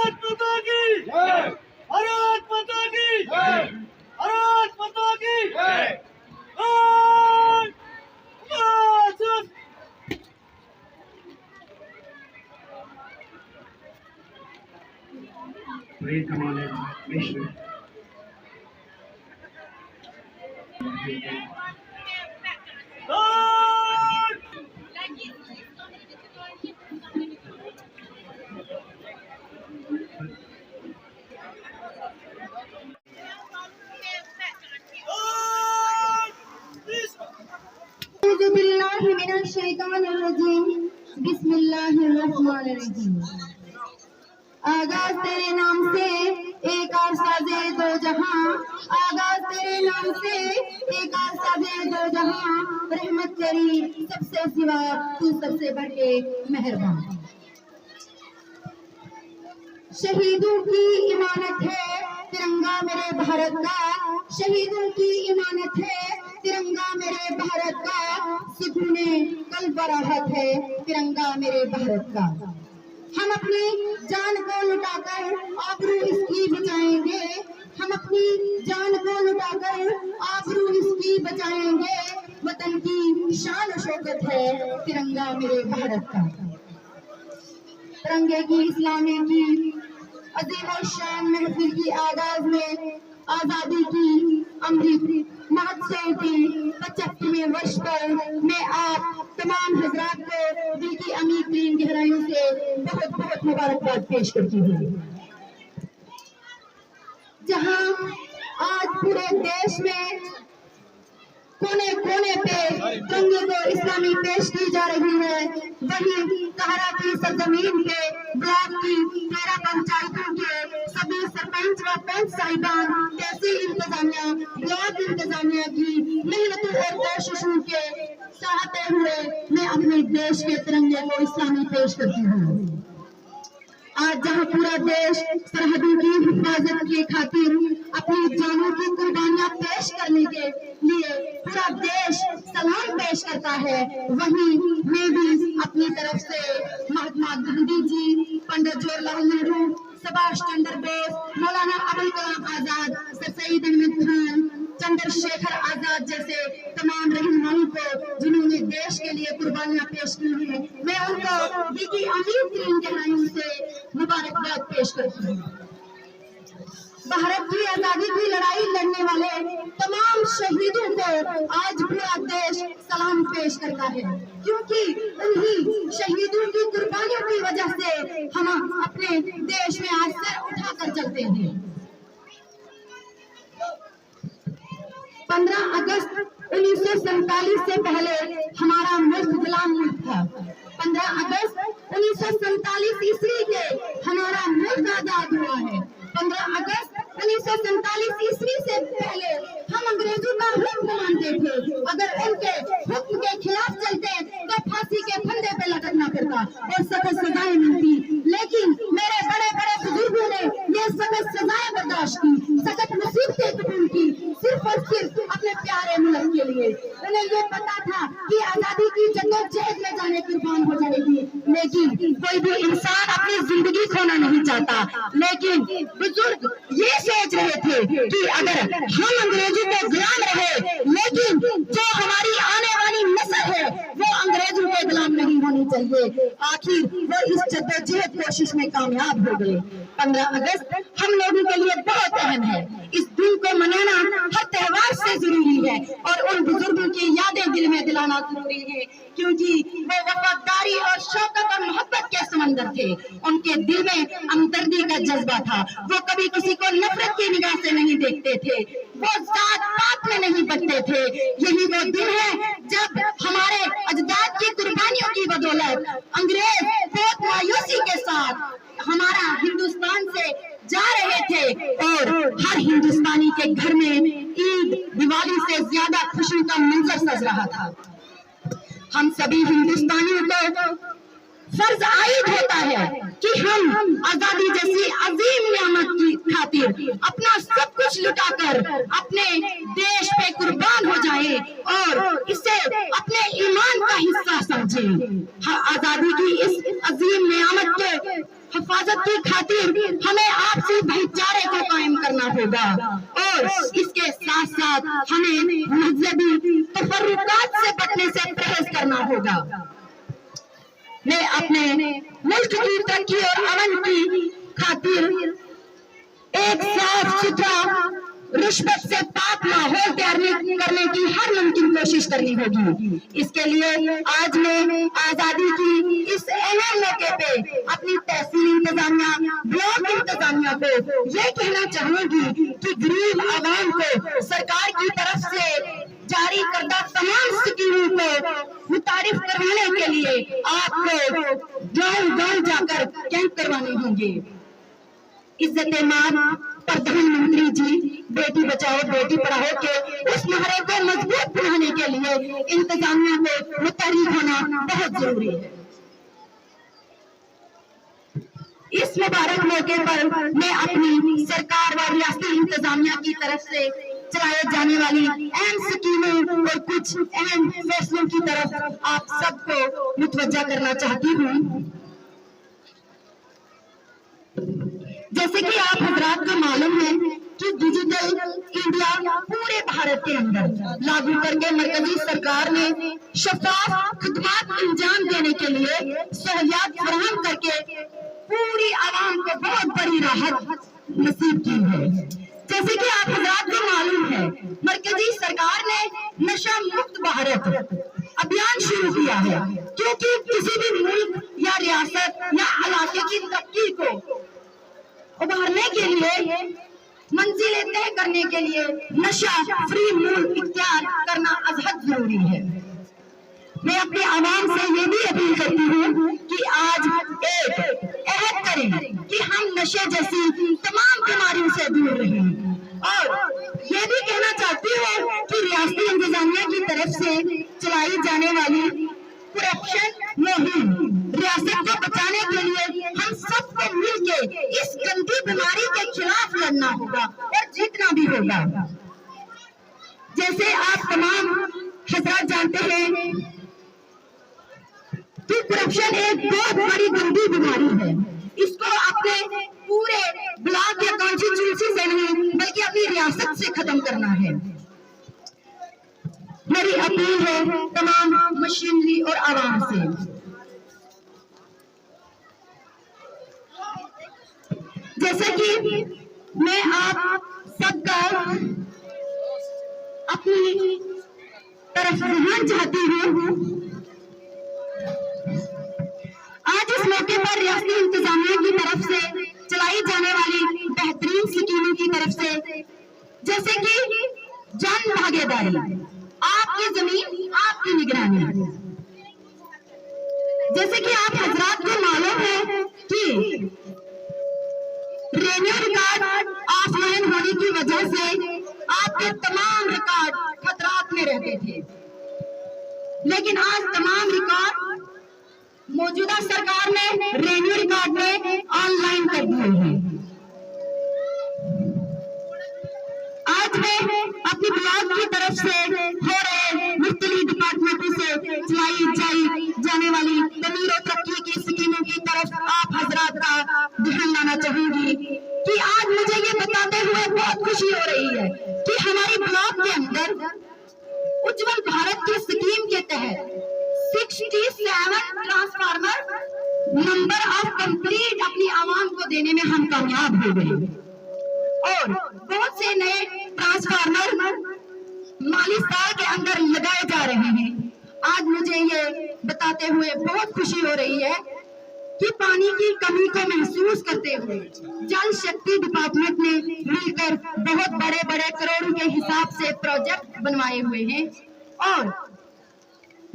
भारत माता की जय। भारत माता की जय। भारत माता की जय। Great commander, Vishnu. बिस्मिल्लाहिर्रहमानिर्रहीम। आगाज तेरे नाम से एक और साजे दो जहां, आगाज तेरे नाम से एक और साजे दो जहां, रहमत तेरी सबसे सिवा तू सबसे बढ़ के मेहरबान। शहीदों की इमानत है तिरंगा मेरे भारत का, शहीदों की इमानत है तिरंगा मेरे भारत का, सुकूने कल्ब राहत है तिरंगा मेरे भारत का। हम अपनी जान को लुटाकर आबरू इसकी बचाएंगे, हम अपनी जान को लुटाकर आबरू इसकी बचाएंगे, वतन की शान शौकत है तिरंगा मेरे भारत का। तिरंगे की इस्लामी की अजीम और शान महफिल की आगाज में आजादी की अमृत महोत्सव की 75वें वर्ष पर मैं आप तमाम हजरात को दिल की अमीर तरीन गहराइयों से बहुत बहुत मुबारकबाद पेश करती हूँ। जहाँ आज पूरे देश में कोने कोने पे तिरंगे को इस्लामी पेश की जा रही है, वहीं कहरा की सरजमीन पे ब्लॉक की 13 पंचायतों के सभी सरपंच व पंच साहिबान, तहसील इंतजामिया, ब्लॉक इंतजामिया की मेहनतों और कोशिशों के चाहते हुए मैं अपने देश के तिरंगे को इस्लामी पेश करती हूँ। आज जहाँ पूरा देश सरहदों की हिफाजत की खातिर अपनी जानों की कुर्बानियां पेश करने के लिए पूरा देश सलाम पेश करता है, वहीं मैं भी अपनी तरफ से महात्मा गांधी जी, पंडित जवाहरलाल नेहरू, सुभाष चंद्र बोस, मौलाना अबुल कलाम आजाद, सर सईद अहमद खान, चंद्रशेखर आजाद जैसे तमाम रहनुमाओं को जिन्होंने देश के लिए कुर्बानियां पेश की हैं, मैं उनको दिल की अमीर तरीन गहराइयों से मुबारकबाद पेश करती हूँ। भारत की आजादी की लड़ाई लड़ने वाले तमाम शहीदों को आज पूरा देश सलाम पेश करता है, क्योंकि उन्हीं शहीदों की कुर्बानियों की वजह से हम अपने देश में आज सर उठाकर चलते हैं। 15 अगस्त 1947 से पहले हमारा मुल्क गुलाम मुल्क था। 15 अगस्त 1947 ईस्वी के हमारा मुल्क आजाद हुआ है। 15 अगस्त 1947 ईस्वी से पहले हम अंग्रेजों का हुक्म मानते थे, अगर उनके हुक्म के खिलाफ चलते तो फांसी के फंदे पे लटकना पड़ता और सख्त सजाएं मिलती, लेकिन मेरे बड़े बड़े बुजुर्गों ने ये सख्त सजाएं बर्दाश्त की, सख्त मुसीबतें कबूल की, सिर्फ और सिर्फ अपने प्यारे मुल्क के लिए। उन्हें ये पता था कि आजादी की जद्दोजहद में जाने कुर्बान हो जाएगी, लेकिन कोई भी इंसान अपनी जिंदगी खोना नहीं चाहता। लेकिन बुजुर्ग ये सोच रहे थे कि अगर हम अंग्रेजों के गुलाम रहे, लेकिन जो हमारी आने वाली नस्ल है वो अंग्रेजों के गुलाम नहीं होनी चाहिए। आखिर वो इस जद्दोजहद कोशिश में कामयाब हो गए। 15 अगस्त हम लोगों के लिए बहुत अहम है। इस दिन को मनाना हर त्योहार से जरूरी है और उन बुजुर्गों की यादें दिल में दिलाना जरूरी है, क्योंकि वो वफादारी और शौकत और मोहब्बत के समंदर थे। उनके दिल में हमदर्दी का जज्बा था। वो कभी किसी को नफरत की निगाह से नहीं देखते थे, वो जात पात में नहीं बचते थे। यही वो दिन है जब हमारे अजदाद की कुर्बानियों की बदौलत अंग्रेज बहुत मायूसी के साथ हमारा हिंदुस्तान से जा रहे थे और हर हिंदुस्तानी के घर में ईद दिवाली से ज्यादा खुशियों का मंजर सज रहा था। हम सभी हिंदुस्तानियों को फर्ज आयद होता है कि हम आजादी जैसी अजीम नियामत की खातिर अपना सब कुछ लुटाकर अपने देश पे कुर्बान हो जाए और इसे अपने ईमान का हिस्सा समझें। आजादी की इस अजीम नियामत के हिफाजत की खातिर हमें आपसी भाईचारे को कायम करना होगा और इसके साथ साथ हमें मजहबी तफर्रुकात से बचने से परहेज करना होगा। मैं अपने मुल्क की तरक्की और अमन की खातिर एक साफ सुथरा रिश्वत से पाक माहौल तैयार करने की हर मुमकिन कोशिश करनी होगी। इसके लिए आज मैं आजादी की इस अहम मौके पे अपनी तहसील इंतजामिया, ब्लॉक इंतजामिया को ये कहना चाहूंगी कि गरीब आवाम को सरकार की तरफ से जारी करदा तमाम स्कीमों को मुतारिफ करवाने के लिए आपको गांव-गांव जाकर कैंप करवाने होंगे। इज्जत-ए-मान प्रधानमंत्री जी बेटी बचाओ बेटी पढ़ाओ के उस नारे को मजबूत बनाने के लिए इंतजामिया को मुतहरिक होना बहुत जरूरी है। इस मुबारक मौके पर मैं अपनी सरकार व रियासती इंतजामिया की तरफ से चलाए जाने वाली अहम स्कीमों और कुछ अहम फैसलों की तरफ आप सबको मुतवज्जा करना चाहती हूँ। जैसे कि आप हजरात को मालूम है कि डिजिटल इंडिया पूरे भारत के अंदर लागू करके मरकजी सरकार ने शफाफ खिदमत अंजाम देने के लिए सहूलियात फराहम करके पूरी आवाम को बहुत बड़ी राहत नसीब की है। जैसे कि आप हजरात को मालूम है मरकजी सरकार ने नशा मुक्त भारत अभियान शुरू किया है, क्योंकि किसी भी मुल्क या रियासत या इलाके की तरक्की को उभारने के लिए मंजिलें तय करने के लिए नशा फ्री मुल्क इख्तियार करना अजहद जरूरी है। मैं अपने आवाम से ये भी अपील करती हूँ कि आज एक अहद करें कि हम नशे जैसी तमाम बीमारियों से दूर रहें। और ये भी कहना चाहती हूँ कि रियासती इंतजामिया की तरफ से चलाई जाने वाली करप्शन मुहिम रियासत को बचाने के लिए हम सबको मिलकर इस गंदी बीमारी के खिलाफ लड़ना होगा और जीतना भी होगा। जैसे आप तमाम हजरात जानते हैं कि करप्शन एक बहुत बड़ी गंदी बीमारी है। इसको अपने पूरे ब्लॉक या कॉन्स्टिट्यूंसी से नहीं बल्कि अपनी रियासत से खत्म करना है। मेरी अपील है तमाम मशीनरी और आवाम से, जैसे कि मैं आप सबका अपनी तरफ ध्यान चाहती हूँ। आज इस मौके पर रियासती इंतजामिया की तरफ से चलाई जाने वाली बेहतरीन स्कीमों की तरफ से, जैसे कि जन भागीदारी, आपकी जमीन आपकी निगरानी। जैसे कि आप हजरात को मालूम है कि रेन्यू रिकॉर्ड ऑफलाइन होने की वजह से आपके तमाम रिकॉर्ड खतरात में रहते थे, लेकिन आज तमाम रिकॉर्ड मौजूदा सरकार ने रेन्यू रिकॉर्ड में ऑनलाइन कर दिए हैं। आज मैं अपनी ब्लॉक की तरफ से हो रहे मुख्तलिफ डिपार्टमेंटों से चलाई जाने वाली तमीर और तरक्की की स्कीमों की तरफ आप हजरात का ध्यान लाना चाहूंगी कि आज मुझे ये बताते हुए बहुत खुशी हो रही है कि हमारी ब्लॉक के अंदर उज्जवल भारत की स्कीम के तहत 67 ट्रांसफार्मर नंबर ऑफ कंप्लीट अपनी आवाम को देने में हम कामयाब हो गए और बहुत से नए ट्रांसफार्मर माली साल के अंदर लगाए जा रहे हैं। आज मुझे ये बताते हुए बहुत खुशी हो रही है कि पानी की कमी को महसूस करते हुए जल शक्ति डिपार्टमेंट ने मिलकर बहुत बड़े बड़े करोड़ों के हिसाब से प्रोजेक्ट बनवाए हुए हैं और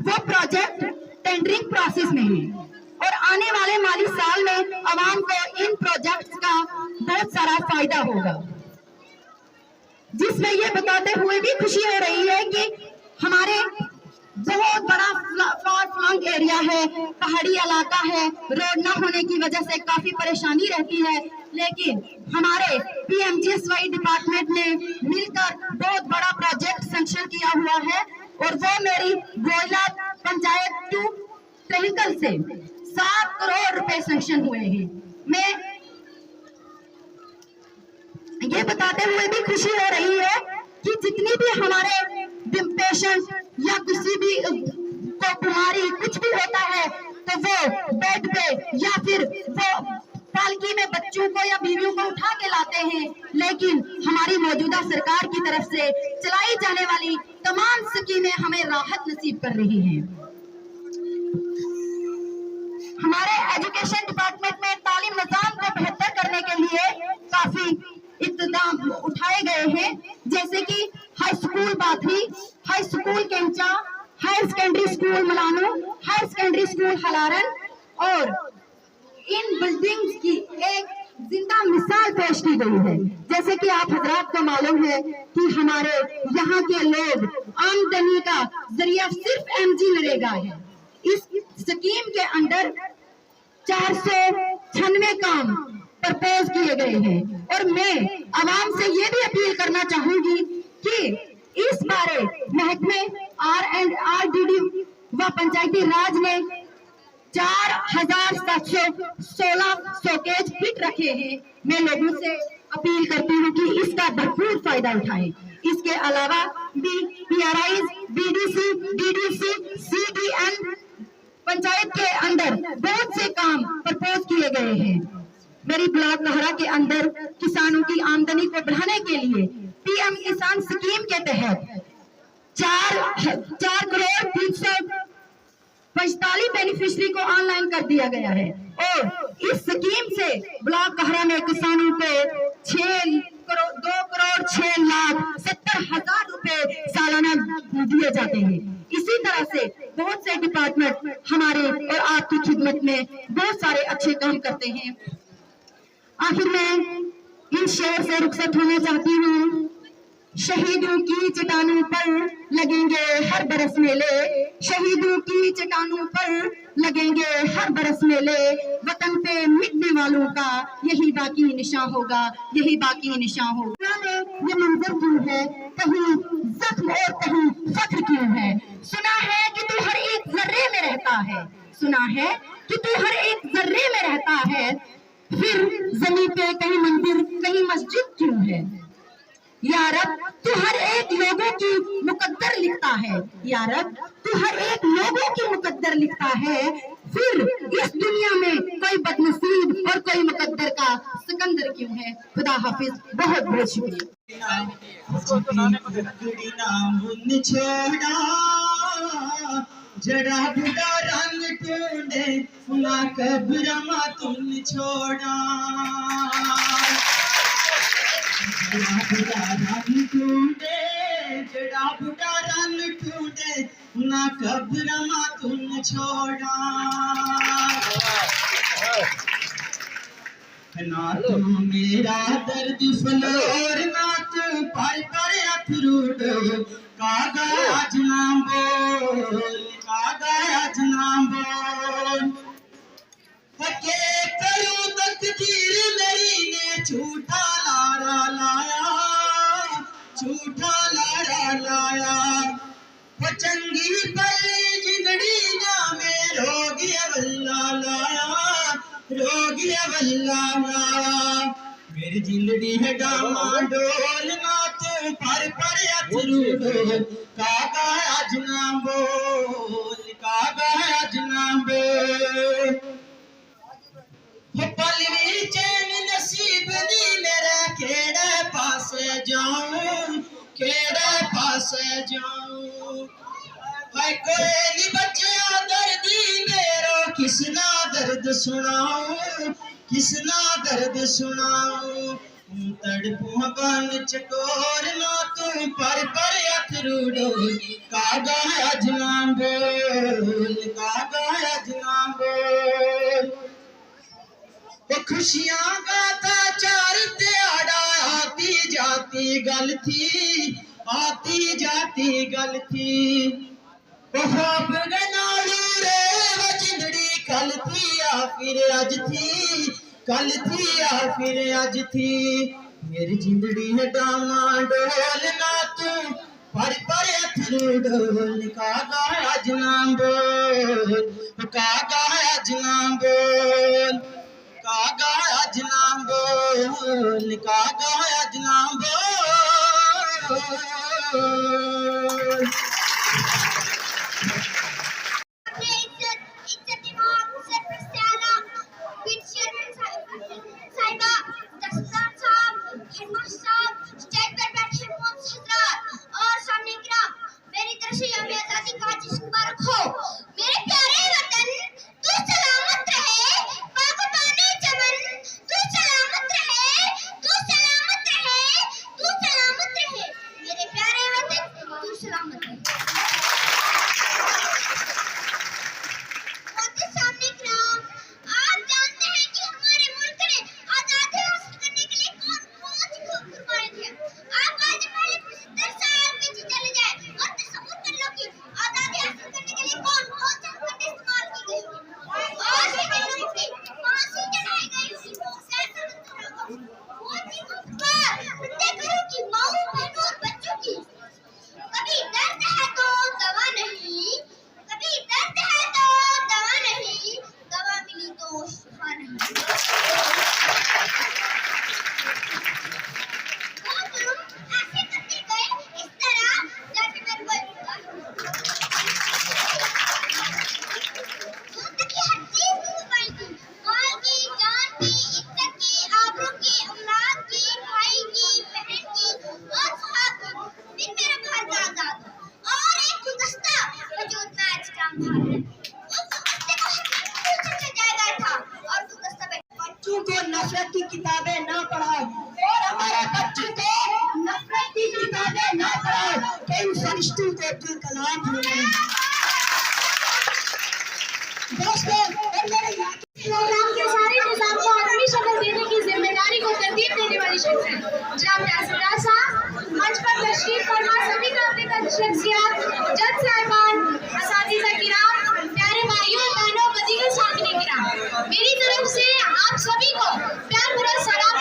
वो प्रोजेक्ट टेंडरिंग प्रोसेस में है और आने वाले माली साल में आवाम को इन प्रोजेक्ट्स का बहुत सारा फायदा होगा। जिसमें ये बताते हुए भी खुशी हो रही है कि हमारे बहुत बड़ा फार फ्लंग एरिया है, पहाड़ी इलाका है, रोड न होने की वजह से काफी परेशानी रहती है, लेकिन हमारे PMGSY डिपार्टमेंट ने मिलकर बहुत बड़ा प्रोजेक्ट सैंक्शन किया हुआ है और वो मेरी गोयला पंचायत टू टेक्निकल से 7 करोड़ रुपए सैंक्शन हुए हैं। मैं बताते हुए भी खुशी हो रही है कि जितनी भी हमारे पेशेंट या किसी भी को बीमारी कुछ भी होता है तो वो बेड पे या फिर वो पालकी में बच्चों को या बीवियों को उठा के लाते हैं, लेकिन हमारी मौजूदा सरकार की तरफ से चलाई जाने वाली तमाम स्कीमें हमें राहत नसीब कर रही हैं। हमारे एजुकेशन डिपार्टमेंट में तालीम निजाम को बेहतर करने के लिए काफी इक़दाम उठाए गए हैं, जैसे कि high school Bathri, high school Kencha, higher secondary school Malano, higher secondary school Halaran, और इन बिल्डिंग्स की एक जिंदा मिसाल पेश की गई है। जैसे कि आप हजरात को मालूम है कि हमारे यहाँ के लोग आमदनी का जरिया सिर्फ एमजी नरेगा है। इस स्कीम के अंदर 496 काम प्रपोज किए गए हैं, और मैं आवाम से ये भी अपील करना चाहूंगी कि इस बारे महकमे R&RDD व पंचायती राज ने 4716 सॉकेज फिट रखे हैं। मैं लोगों से अपील करती हूँ कि इसका भरपूर फायदा उठाएं। इसके अलावा भी PRIs, BDC, DDC, CDN panchayat के अंदर बहुत से काम प्रपोज किए गए हैं। मेरी ब्लॉक लहरा के अंदर किसानों की आमदनी को बढ़ाने के लिए PM किसान स्कीम के तहत 4,345 बेनिफिशरी को ऑनलाइन कर दिया गया है, और इस स्कीम से ब्लॉक कहरा में किसानों को 2,06,70,000 रुपए सालाना दिए जाते हैं। इसी तरह से बहुत से डिपार्टमेंट हमारे और आपकी खिदमत में बहुत सारे अच्छे काम करते हैं। आखिर में इन शेर से रुखसत होना चाहती हूँ। शहीदों की चट्टानों पर लगेंगे हर बरस मेले, शहीदों की चट्टानों पर लगेंगे हर बरस मेले, वतन पे मिटने वालों का यही बाकी निशान होगा, यही बाकी निशान होगा। ये मंजर क्यों है, कहीं जख्म और कहीं फख्र क्यों है? सुना है कि तू हर एक जर्रे में रहता है, सुना है कि तू हर एक जर्रे में रहता है, फिर जमीन पे कहीं मंदिर कहीं मस्जिद क्यों है? या रब तू हर एक लोगों की मुकद्दर लिखता है, या रब तू हर एक लोगों की मुकद्दर लिखता है, फिर इस दुनिया में कोई बदनसीब और कोई मुकद्दर का सिकंदर क्यों है? खुदा हाफिज, बहुत बहुत शुक्रिया। जड़ा बुढ़ा रंग टूंडे ना कब्रमा तुम छोड़ा, जड़ा बुढ़ा रंग टूंडे, जड़ा बुढ़ा रंग टूंडे ना कब्रमा तुम छोड़ा, ना तू मेरा दर्द फलोर ना तू पर अथरू डो, कागा आज ना बोल, कागा आज ना बोल, हके करूं तकदीर मेरी ने झूठा लारा लाया, झूठा लारा लाया, वो चंगी पली जिंदड़ी ना में रोगी वल्ला लाया, रोगी वल्ला लाया, मेरी जिंदड़ी है डामा डोल ना तू पर अथरू डोल, कागा आज ना बोल, कागा आज ना बोल, पलवी चैन नसीब दी मेरा केड़े पासे जाऊं, केड़े पासे जाऊं, भाई कोई नहीं बच्चा दर्दी मेरो, किसना दर्द सुनाऊं, किसना दर्द सुनाऊं, तड़पू बन चकोर ना तू पर अथरू डोल, कागा आज ना बोल, कागा आज ना बोल, खुशियां गाता चार त्याड़ा आती जाती गल थी, आती जाती गल थी, ख्वाब नालू रे वजिंदड़ी कल थी या फिर अज थी, कल थी या फिर अज थी, मेरी जिंदड़ी है डामा डोल ना तू पर अथरू डोल, कागा आज ना बोल, कागा आज ना बोल, कागा आज ना बोल, कागा आज सजना बोल। बच्चों को नफरत की किताबें ना पढ़ाओ और हमारे बच्चों को नफरत की किताबें ना पढ़ाओ कि इन फरिश्तों को अब्दुल कलाम मिले। दोस्तों, प्रोग्राम के सारे निजाम को आदमी शक्ल देने की जिम्मेदारी को तरतीब देने वाली शख्सियत जनाब यासिर साहब, मंच पर तशरीफ फरमा सभी काबिल शख्सियत, जज साहिबान, असातिज़ा किराम, प्यारे भाइयों बहनों, मदीना सामने किराम, मेरी तरफ से आप सभी को प्यार भरा सलाम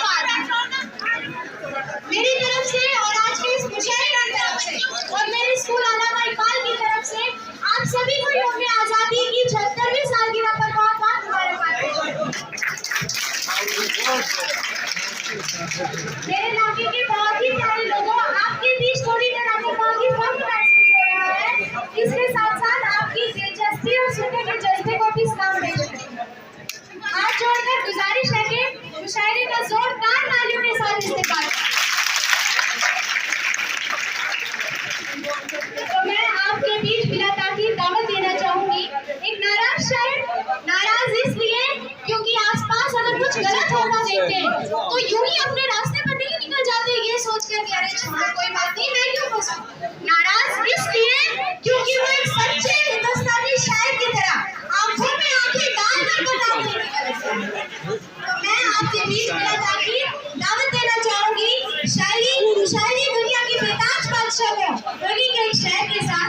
मेरी तरफ से और आज के इस मुशायरे की तरफ से और मेरे स्कूल अल्लामा इकबाल की तरफ से आप सभी को यौम आज़ादी की 76वीं सालगिरह पर बहुत बहुत मुबारकबाद। मेरे इलाके के बहुत ही प्यारे लोगों, आपके बीच थोड़ी देर आपको बहुत ही फख्र महसूस हो रहा है। इसके साथ साथ आपकी दिलचस्पी और सुनने के जज्बे को भी सलाम भेजते हैं। हाथ जोड़कर गुजारिश है कि मुशायरे का जोरदार तालियों के साथ इस्तेमाल। तो मैं आपके बीच बिना ताकीद दावत देना चाहूंगी। एक नाराज शायर नाराज इसलिए क्योंकि आसपास अगर कुछ गलत होता देखते हैं तो यूं ही अपने रास्ते पर नहीं निकल जाते ये सोचकर कि अरे छोड़ो कोई बात नहीं, मैं क्यों फंसूं। नाराज इसलिए क्योंकि वो एक सच्चे हिंदुस्तानी शायर की तरह आंखों में आंखें डाल कर बताते हैं। तो मैं आपके बीच बिना ताकीद दावत देना चाहूंगी शायरी दुनिया की बेताज बादशाह को उन्हीं के एक शायर के साथ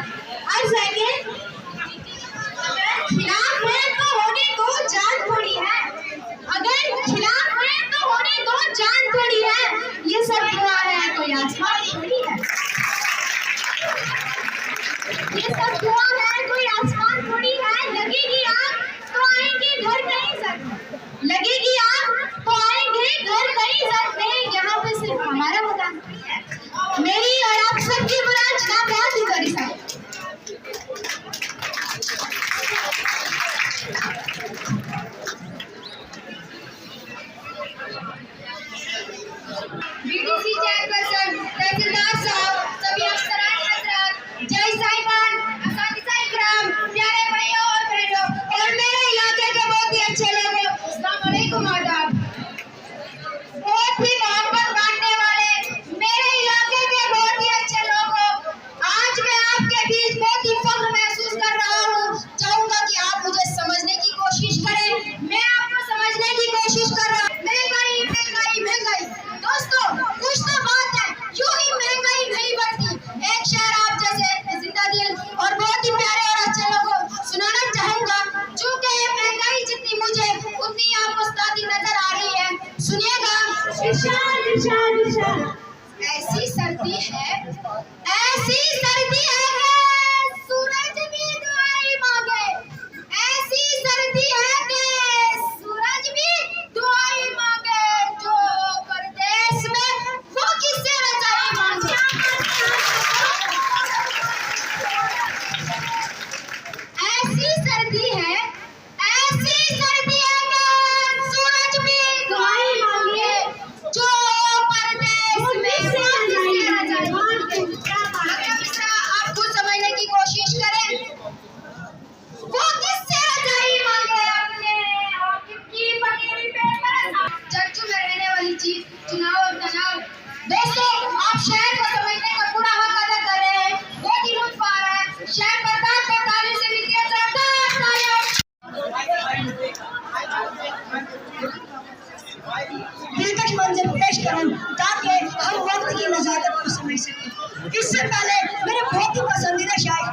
अर्ज है कि खिलाफ है तो होने दो जान थोड़ी है, अगर खिलाफ है तो होने दो जान थोड़ी है, ये सब दुआ है कोई आसमान थोड़ी है, ये सब दुआ है कोई आसमान थोड़ी है। लगेगी आग तो आएंगे घर कहीं सर, लगेगी आग तो आएंगे घर कहीं सर में, यहाँ पे सिर्फ हमारा मुकाम है। मेरी और आप सबकी मुराद जनाब यासिर साहब। बीडीसी चेयरपर्सन तहसीलदार साहब, सभी अफसरान हजरात, जज साहिबान, असातिज़ा इकराम, प्यारे भाइयों और बहनों और मेरे इलाके के बहुत ही अच्छे लोगों, अस्सलाम वालेकुम आदाब। बहुत ही मोहब्बत बांटने वाले मेरे इलाके के बहुत ही अच्छे लोगों, आज मैं आपके बीच बहुत ही फख्र महसूस कर रहा हूँ। चाहूंगा कि आप मुझे समझने की कोशिश करें, मैं आपको समझने की कोशिश कर रहा हूँ। महंगाई महंगाई महंगाई, दोस्तों कुछ तो बात है, यूं ही महंगाई नहीं बढ़ती। एक शेर आप जैसे जिंदा दिल और बहुत ही प्यारे और अच्छे लोगों सुनाना चाहूंगा, चूंकि महंगाई जितनी मुझे उतनी आपको उस्तादी नजर आ रही है। सुनिएगा। इरशाद इरशाद इरशाद, ऐसी सर्दी है कि सूरज भी दुआई मांगे, ऐसी सर्दी है कि सूरज भी दुआई मांगे, जो परदेश में वो दिलकश मंजर पेश करूं ताकि हम वक्त की नजाकत को समझ सकें। इससे पहले मेरे बहुत ही पसंदीदा शायर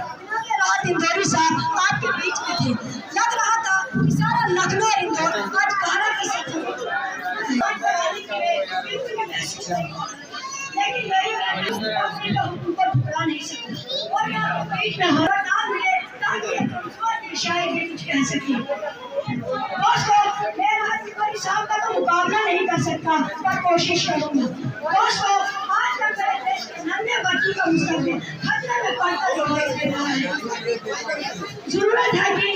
राहत इंदौरी साहब आपके बीच में थे। लग रहा था कि सारा लखनऊ और इंदौर आज गाना की लेकिन मेरी हुकूमत ठुकरा नहीं सकती और यहाँ बीच में हमारा नाम मिले ताकि शायद ये कुछ कह सके। दोस्तों मैं आज इंदौरी साहब का तो मुकाबला नहीं कर सकता पर कोशिश करूंगा। दोस्तों आज तक मेरे देश के नन्हे बच्चों का मुस्तकबिल खतरे में पड़ता दिखाई दे रहा है। जरूरत है कि